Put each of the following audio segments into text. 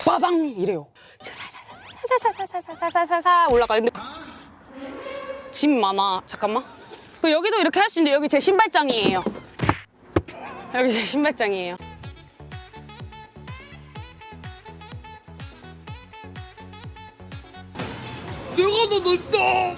빠방 이래요. 살살살살살살살살살 올라가요. 근데 짐 많아. 잠깐만. 그리고 여기도 이렇게 할 수 있는데 여기 제 신발장이에요. 여기 제 신발장이에요. 내가 더 넓다.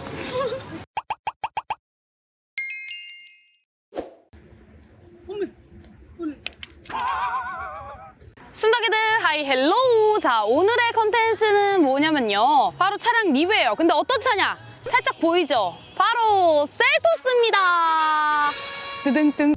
순덕이들 하이 헬로우. 자, 오늘의 컨텐츠는 뭐냐면요, 바로 차량 리뷰예요. 근데 어떤 차냐? 살짝 보이죠? 바로 셀토스입니다. 드등등.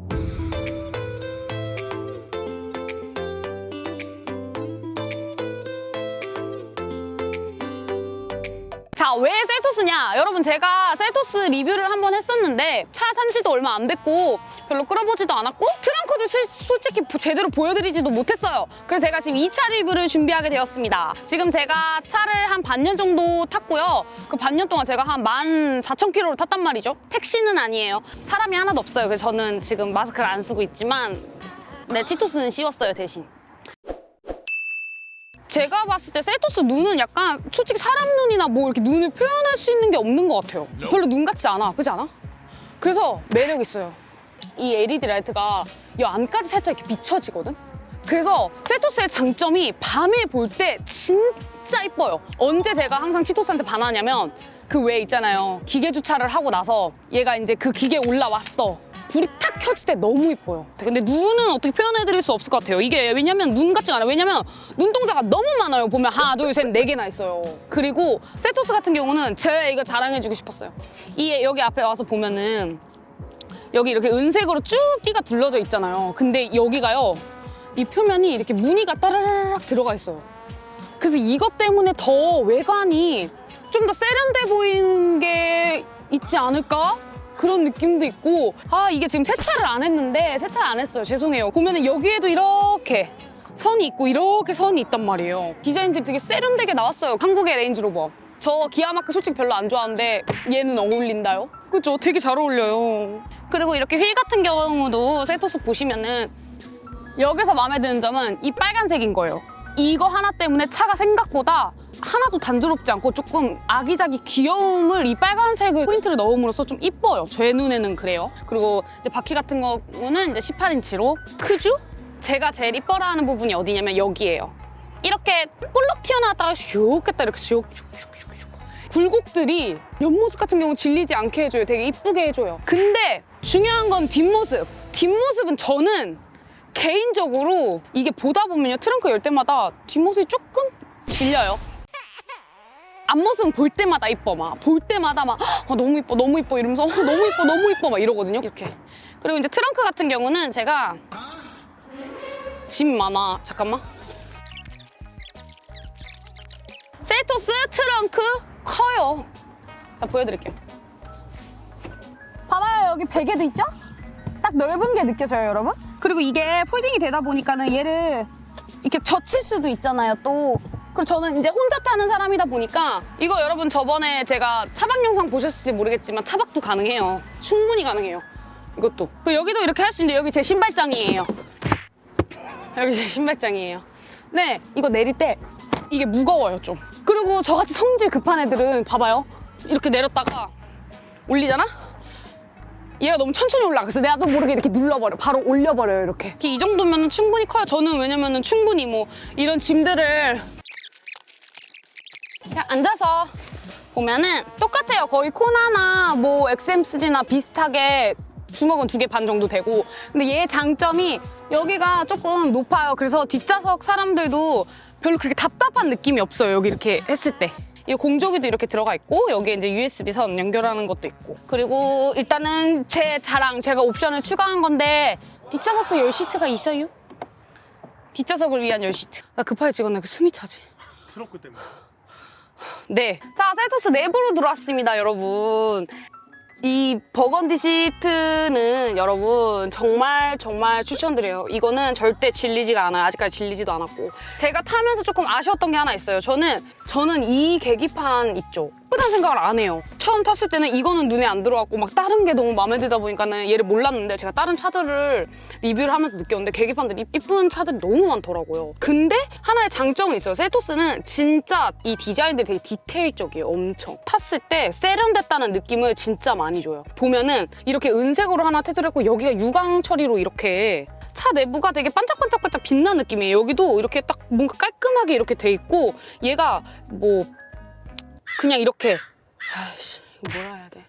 자, 왜 셀토스냐? 여러분, 제가 셀토스 리뷰를 한번 했었는데 차 산지도 얼마 안 됐고 별로 끌어보지도 않았고 트렁크도 솔직히 제대로 보여드리지도 못했어요. 그래서 제가 지금 2차 리뷰를 준비하게 되었습니다. 지금 제가 차를 한 반년 정도 탔고요. 그 반년 동안 제가 한 14,000km를 탔단 말이죠. 택시는 아니에요. 사람이 하나도 없어요. 그래서 저는 지금 마스크를 안 쓰고 있지만 네, 치토스는 씌웠어요, 대신. 제가 봤을 때 셀토스 눈은 약간 솔직히 사람 눈이나 뭐 이렇게 눈을 표현할 수 있는 게 없는 것 같아요. 별로 눈 같지 않아. 그렇지 않아? 그래서 매력 있어요. 이 LED 라이트가 이 안까지 살짝 이렇게 비춰지거든? 그래서 셀토스의 장점이 밤에 볼 때 진짜 이뻐요. 언제 제가 항상 치토스한테 반하냐면 그 왜 있잖아요. 기계 주차를 하고 나서 얘가 이제 그 기계에 올라왔어. 불이 탁 켜질 때 너무 이뻐요. 근데 눈은 어떻게 표현해드릴 수 없을 것 같아요. 이게 왜냐면 눈 같지가 않아요. 왜냐면 눈동자가 너무 많아요. 보면 하나, 둘, 셋, 네 개나 있어요. 그리고 셀토스 같은 경우는 제가 이거 자랑해주고 싶었어요. 여기 앞에 와서 보면은 여기 이렇게 은색으로 쭉 띠가 둘러져 있잖아요. 근데 여기가요, 이 표면이 이렇게 무늬가 따라라락 들어가 있어요. 그래서 이것 때문에 더 외관이 좀 더 세련돼 보이는 게 있지 않을까? 그런 느낌도 있고. 아, 이게 지금 세차를 안 했는데 세차를 안 했어요. 죄송해요. 보면은 여기에도 이렇게 선이 있고 이렇게 선이 있단 말이에요. 디자인들이 되게 세련되게 나왔어요. 한국의 레인지로버. 저 기아마크 솔직히 별로 안 좋아하는데 얘는 어울린다요? 그죠? 되게 잘 어울려요. 그리고 이렇게 휠 같은 경우도 셀토스 보시면은 여기서 마음에 드는 점은 이 빨간색인 거예요. 이거 하나 때문에 차가 생각보다 하나도 단조롭지 않고 조금 아기자기 귀여움을 이 빨간색을 포인트를 넣음으로써 좀 이뻐요. 제 눈에는 그래요. 그리고 이제 바퀴 같은 거는 이제 18인치로 크죠? 제가 제일 이뻐라 하는 부분이 어디냐면 여기예요. 이렇게 볼록 튀어나왔다가 슉 했다 이렇게 슉슉슉슉슉. 굴곡들이 옆모습 같은 경우 질리지 않게 해줘요. 되게 이쁘게 해줘요. 근데 중요한 건 뒷모습. 뒷모습은 저는 개인적으로 이게 보다 보면요, 트렁크 열 때마다 뒷모습이 조금 질려요. 앞모습은 볼 때마다 이뻐. 막 볼 때마다 막 너무 이뻐 너무 이뻐 이러면서 너무 이뻐 너무 이뻐 막 이러거든요. 이렇게. 그리고 이제 트렁크 같은 경우는 제가 짐 많아. 잠깐만. 셀토스 트렁크 커요. 자, 보여드릴게요. 봐봐요. 여기 베개도 있죠? 딱 넓은 게 느껴져요, 여러분? 그리고 이게 폴딩이 되다 보니까는 얘를 이렇게 젖힐 수도 있잖아요, 또. 그리고 저는 이제 혼자 타는 사람이다 보니까 이거 여러분 저번에 제가 차박 영상 보셨을지 모르겠지만 차박도 가능해요. 충분히 가능해요. 이것도. 그리고 여기도 이렇게 할 수 있는데 여기 제 신발장이에요. 여기 제 신발장이에요. 네, 이거 내릴 때 이게 무거워요, 좀. 그리고 저같이 성질 급한 애들은 봐봐요. 이렇게 내렸다가 올리잖아? 얘가 너무 천천히 올라가서 나도 모르게 이렇게 눌러버려. 바로 올려버려요, 이렇게. 이 정도면 충분히 커요. 저는 왜냐면은 충분히 뭐 이런 짐들을 그냥 앉아서 보면은 똑같아요. 거의 코나나 뭐 XM3나 비슷하게 주먹은 2개 반 정도 되고. 근데 얘의 장점이 여기가 조금 높아요. 그래서 뒷좌석 사람들도 별로 그렇게 답답한 느낌이 없어요. 여기 이렇게 했을 때. 이 공조기도 이렇게 들어가 있고 여기에 이제 USB 선 연결하는 것도 있고. 그리고 일단은 제 자랑, 제가 옵션을 추가한 건데 뒷좌석도 열 시트가 있어요. 뒷좌석을 위한 열 시트. 나 급하게 찍었네. 그 숨이 차지. 트렁크 때문에. 네. 자, 셀토스 내부로 들어왔습니다, 여러분. 이 버건디 시트는 여러분 정말 추천드려요. 이거는 절대 질리지가 않아요. 아직까지 질리지도 않았고. 제가 타면서 조금 아쉬웠던 게 하나 있어요. 저는 이 계기판 있죠. 이쁘다는 생각을 안 해요. 처음 탔을 때는 이거는 눈에 안 들어갔고 막 다른 게 너무 마음에 들다 보니까는 얘를 몰랐는데 제가 다른 차들을 리뷰를 하면서 느꼈는데 계기판들이 이쁜 차들이 너무 많더라고요. 근데 하나의 장점은 있어요. 셀토스는 진짜 이 디자인들이 되게 디테일적이에요. 엄청. 탔을 때 세련됐다는 느낌을 진짜 많이 줘요. 보면은 이렇게 은색으로 하나 테두리 했고 여기가 유광 처리로 이렇게 차 내부가 되게 반짝반짝반짝 빛나는 느낌이에요. 여기도 이렇게 딱 뭔가 깔끔하게 이렇게 돼 있고 얘가 뭐 그냥 이렇게 아이씨 이거 뭐라 해야 돼?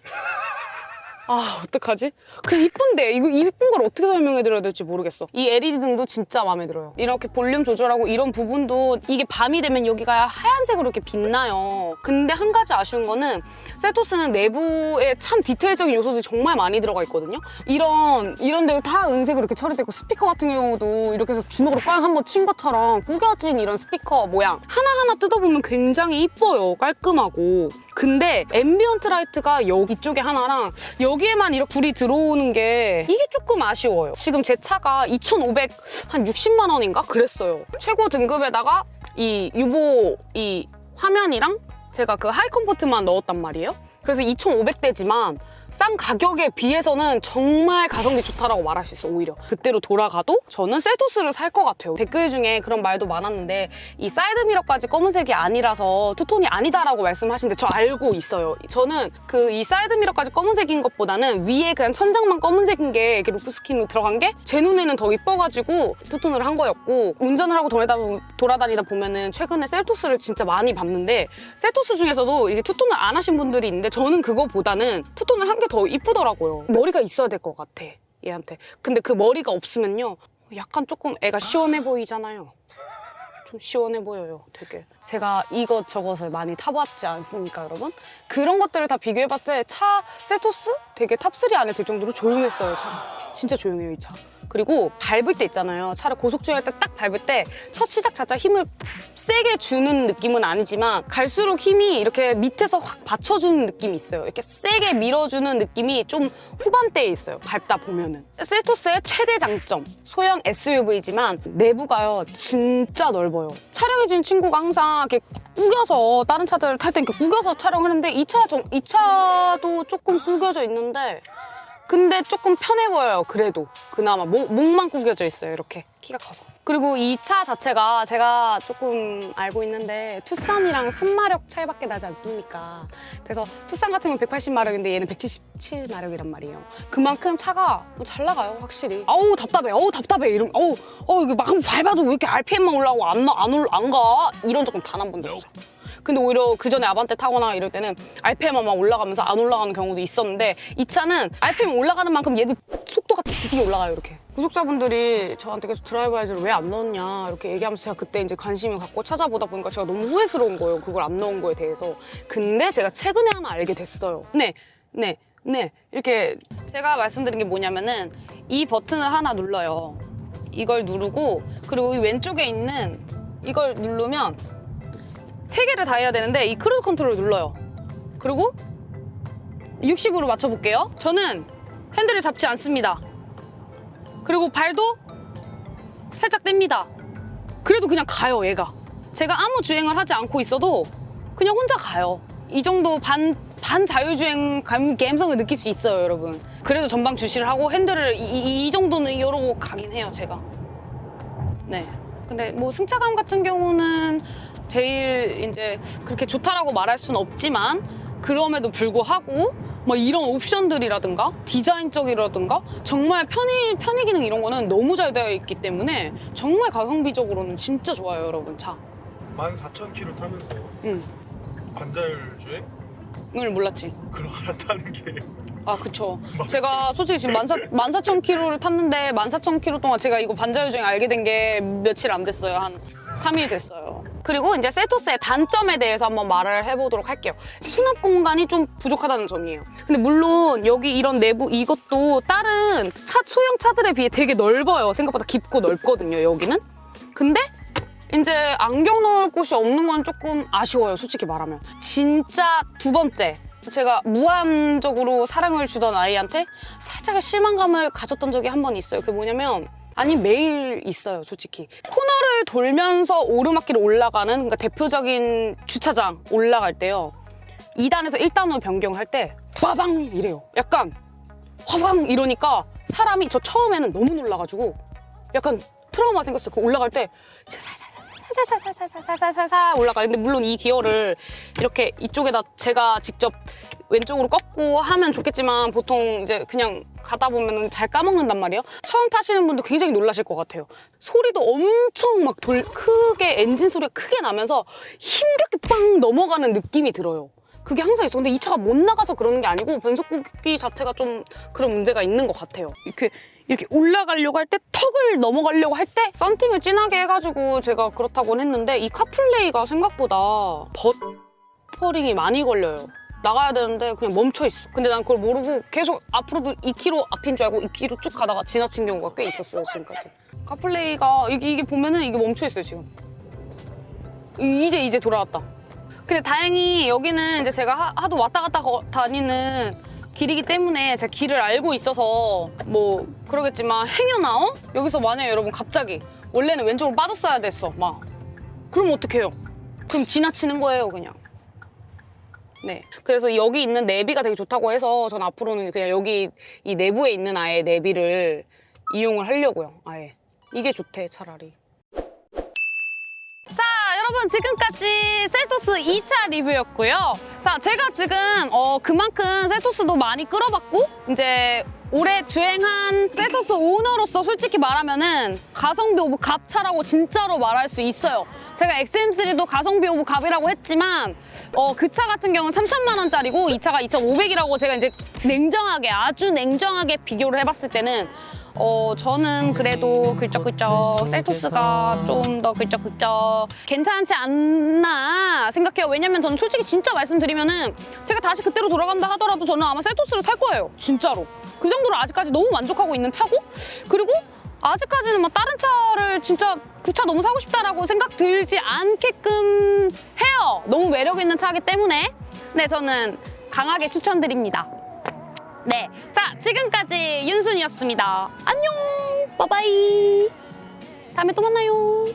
아 어떡하지? 그냥 이쁜데 이거 이쁜 걸 어떻게 설명해드려야 될지 모르겠어. 이 LED 등도 진짜 마음에 들어요. 이렇게 볼륨 조절하고 이런 부분도 이게 밤이 되면 여기가 하얀색으로 이렇게 빛나요. 근데 한 가지 아쉬운 거는 셀토스는 내부에 참 디테일적인 요소들이 정말 많이 들어가 있거든요. 이런 데를 다 은색으로 이렇게 처리되고 스피커 같은 경우도 이렇게 해서 주먹으로 꽝 한번 친 것처럼 구겨진 이런 스피커 모양 하나하나 뜯어보면 굉장히 이뻐요. 깔끔하고. 근데 앰비언트 라이트가 여기 쪽에 하나랑 여기에만 이렇게 불이 들어오는 게 이게 조금 아쉬워요. 지금 제 차가 2,560만 원인가? 그랬어요. 최고 등급에다가 이 유보 이 화면이랑 제가 그 하이컴포트만 넣었단 말이에요. 그래서 2,500대지만 싼 가격에 비해서는 정말 가성비 좋다라고 말할 수 있어. 오히려 그때로 돌아가도 저는 셀토스를 살 것 같아요. 댓글 중에 그런 말도 많았는데 이 사이드미러까지 검은색이 아니라서 투톤이 아니다라고 말씀하시는데 저 알고 있어요. 저는 그 이 사이드미러까지 검은색인 것보다는 위에 그냥 천장만 검은색인 게 이렇게 루프스킨으로 들어간 게 제 눈에는 더 이뻐가지고 투톤을 한 거였고 운전을 하고 돌아다니다 보면은 최근에 셀토스를 진짜 많이 봤는데 셀토스 중에서도 이게 투톤을 안 하신 분들이 있는데 저는 그거보다는 투톤을 한 게 더 이쁘더라고요. 머리가 있어야 될 것 같아, 얘한테. 근데 그 머리가 없으면요. 약간 조금 애가 시원해 보이잖아요. 좀 시원해 보여요, 되게. 제가 이것저것을 많이 타봤지 않습니까, 여러분? 그런 것들을 다 비교해봤을 때 차 셀토스 되게 탑3 안에 들 정도로 조용했어요, 차가. 진짜 조용해요, 이 차. 그리고 밟을 때 있잖아요. 차를 고속주행할 때 딱 밟을 때 첫 시작 자체가 힘을 세게 주는 느낌은 아니지만 갈수록 힘이 이렇게 밑에서 확 받쳐주는 느낌이 있어요. 이렇게 세게 밀어주는 느낌이 좀 후반대에 있어요. 밟다 보면은. 셀토스의 최대 장점. 소형 SUV지만 내부가요. 진짜 넓어요. 촬영해준 친구가 항상 이렇게 구겨서 다른 차들 탈 때 이렇게 구겨서 촬영을 하는데 이 차도 조금 구겨져 있는데 근데 조금 편해 보여요. 그래도 그나마 목만 구겨져 있어요. 이렇게 키가 커서. 그리고 이 차 자체가 제가 조금 알고 있는데 투싼이랑 3마력 차이밖에 나지 않습니까? 그래서 투싼 같은 경우는 180마력인데 얘는 177마력이란 말이에요. 그만큼 차가 잘 나가요, 확실히. 아우 답답해, 이런. 이거 막 밟아도 왜 이렇게 RPM만 올라가고 안 가? 이런 적은 단 한 번도 없어요. 근데 오히려 그 전에 아반떼 타거나 이럴 때는 RPM만 막 올라가면서 안 올라가는 경우도 있었는데 이 차는 RPM 올라가는 만큼 얘도 속도가 뒤지게 올라가요, 이렇게. 구독자분들이 저한테 계속 드라이브 하이즈를 왜 안 넣었냐 이렇게 얘기하면서 제가 그때 이제 관심을 갖고 찾아보다 보니까 제가 너무 후회스러운 거예요, 그걸 안 넣은 거에 대해서. 근데 제가 최근에 하나 알게 됐어요. 네. 이렇게 제가 말씀드린 게 뭐냐면은 이 버튼을 하나 눌러요. 이걸 누르고 그리고 이 왼쪽에 있는 이걸 누르면 3개를 다 해야 되는데 이 크루즈 컨트롤을 눌러요. 그리고 60으로 맞춰볼게요. 저는 핸들을 잡지 않습니다. 그리고 발도 살짝 뗍니다. 그래도 그냥 가요, 얘가. 제가 아무 주행을 하지 않고 있어도 그냥 혼자 가요. 이 정도 반 자율주행 감성을 느낄 수 있어요, 여러분. 그래도 전방 주시를 하고 핸들을 이 정도는 이러고 가긴 해요, 제가. 네. 근데 뭐 승차감 같은 경우는 제일 이제 그렇게 좋다라고 말할 수는 없지만 그럼에도 불구하고 뭐 이런 옵션들이라든가 디자인적이라든가 정말 편의 기능 이런 거는 너무 잘 되어 있기 때문에 정말 가성비적으로는 진짜 좋아요, 여러분. 차 14,000km 타면서 반자율 주행? 을 몰랐지. 그럼 알았다는 게 아, 그쵸. 제가 솔직히 지금 14,000km를 탔는데 14,000km 동안 제가 이거 반자율 주행 알게 된 게 며칠 안 됐어요. 한 3일 됐어요. 그리고 이제 셀토스의 단점에 대해서 한번 말을 해보도록 할게요. 수납 공간이 좀 부족하다는 점이에요. 근데 물론 여기 이런 내부 이것도 다른 소형 차들에 비해 되게 넓어요. 생각보다 깊고 넓거든요, 여기는. 근데 이제 안경 넣을 곳이 없는 건 조금 아쉬워요, 솔직히 말하면. 진짜 두 번째. 제가 무한적으로 사랑을 주던 아이한테 살짝의 실망감을 가졌던 적이 한 번 있어요. 그게 뭐냐면 아니 매일 있어요, 솔직히. 코너를 돌면서 오르막길을 올라가는 그러니까 대표적인 주차장 올라갈 때요. 2단에서 1단으로 변경할 때 빠방 이래요. 약간 화방 이러니까 사람이 저 처음에는 너무 놀라가지고 약간 트라우마 생겼어요. 그 올라갈 때 살살살살살살살살살살 올라가요. 근데 물론 이 기어를 이렇게 이쪽에다 제가 직접 왼쪽으로 꺾고 하면 좋겠지만 보통 이제 그냥 가다 보면 잘 까먹는단 말이에요. 처음 타시는 분도 굉장히 놀라실 것 같아요. 소리도 엄청 막 크게 엔진 소리가 크게 나면서 힘겹게 빵 넘어가는 느낌이 들어요. 그게 항상 있어. 근데 이 차가 못 나가서 그러는 게 아니고 변속기 자체가 좀 그런 문제가 있는 것 같아요. 이렇게 올라가려고 할 때 턱을 넘어가려고 할 때 썬팅을 진하게 해가지고 제가 그렇다고는 했는데 이 카플레이가 생각보다 버퍼링이 많이 걸려요. 나가야 되는데 그냥 멈춰 있어. 근데 난 그걸 모르고 계속 앞으로도 2km 앞인 줄 알고 2km 쭉 가다가 지나친 경우가 꽤 있었어요, 지금까지. 카플레이가 이게 보면은 이게 멈춰 있어요, 지금. 이제 돌아왔다. 근데 다행히 여기는 이제 제가 하도 왔다 갔다 다니는 길이기 때문에 제가 길을 알고 있어서 뭐 그러겠지만 행여나 여기서 만약에 여러분 갑자기 원래는 왼쪽으로 빠졌어야 됐어 막 그럼 어떡해요? 그럼 지나치는 거예요 그냥. 네, 그래서 여기 있는 내비가 되게 좋다고 해서 전 앞으로는 그냥 여기 이 내부에 있는 아예 내비를 이용을 하려고요. 아예 이게 좋대 차라리. 자, 여러분 지금까지 셀토스 2차 리뷰였고요. 자, 제가 지금 그만큼 셀토스도 많이 끌어봤고 이제 올해 주행한 셀토스 오너로서 솔직히 말하면은 가성비 오브 갑차라고 진짜로 말할 수 있어요. 제가 XM3도 가성비 오브 갑이라고 했지만 그 차 같은 경우는 3,000만 원짜리고 이 차가 2,500이라고 제가 이제 아주 냉정하게 비교를 해봤을 때는 저는 그래도 긁적긁적 셀토스가 좀 더 긁적긁적 괜찮지 않나 생각해요. 왜냐면 저는 솔직히 진짜 말씀드리면은 제가 다시 그때로 돌아간다 하더라도 저는 아마 셀토스를 탈 거예요. 진짜로. 그 정도로 아직까지 너무 만족하고 있는 차고 그리고 아직까지는 뭐 다른 차를 진짜 그 차 너무 사고 싶다라고 생각 들지 않게끔 해요. 너무 매력 있는 차이기 때문에 네, 저는 강하게 추천드립니다. 네, 자 지금까지 윤순이었습니다. 안녕, 바이바이. 다음에 또 만나요.